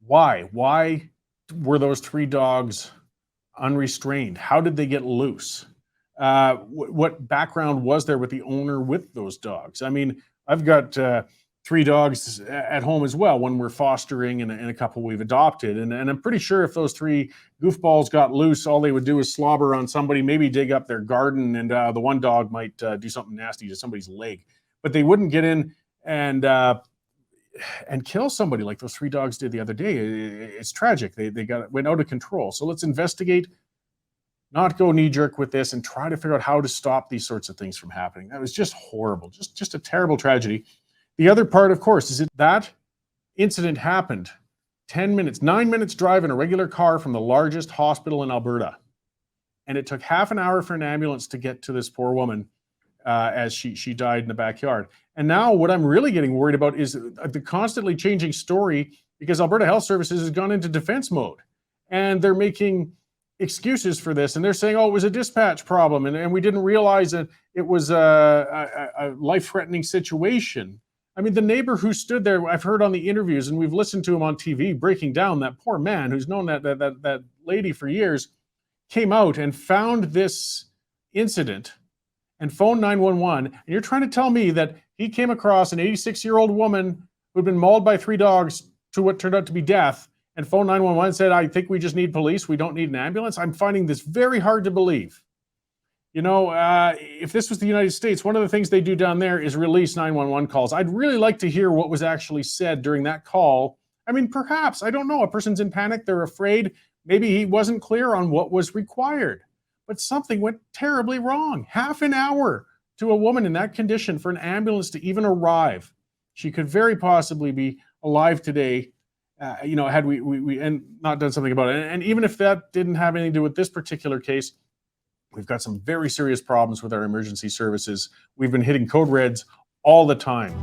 Why? Why were those three dogs unrestrained? How did they get loose? What background was there with the owner with those dogs? I mean, I've got three dogs at home as well. One we're fostering, and a couple we've adopted. And I'm pretty sure if those three goofballs got loose, all they would do is slobber on somebody, maybe dig up their garden, and the one dog might do something nasty to somebody's leg. But they wouldn't get in and kill somebody like those three dogs did the other day. It's tragic. They went out of control. So let's investigate, not go knee jerk with this, and try to figure out how to stop these sorts of things from happening. That was just horrible, just a terrible tragedy. The other part, of course, is that incident happened 9 minutes drive in a regular car from the largest hospital in Alberta. And it took half an hour for an ambulance to get to this poor woman as she died in the backyard. And now what I'm really getting worried about is the constantly changing story, because Alberta Health Services has gone into defense mode. And they're making excuses for this. And they're saying, oh, it was a dispatch problem. And we didn't realize that it was a life-threatening situation. I mean, the neighbor who stood there, I've heard on the interviews, and we've listened to him on TV breaking down, that poor man who's known that lady for years, came out and found this incident and phoned 911. And you're trying to tell me that he came across an 86-year-old woman who'd been mauled by three dogs to what turned out to be death, and phoned 911 and said, I think we just need police. We don't need an ambulance. I'm finding this very hard to believe. You know, if this was the United States, one of the things they do down there is release 911 calls. I'd really like to hear what was actually said during that call. I mean, perhaps, I don't know, a person's in panic, they're afraid. Maybe he wasn't clear on what was required, but something went terribly wrong. Half an hour to a woman in that condition for an ambulance to even arrive. She could very possibly be alive today, had we and not done something about it. And even if that didn't have anything to do with this particular case, we've got some very serious problems with our emergency services. We've been hitting code reds all the time.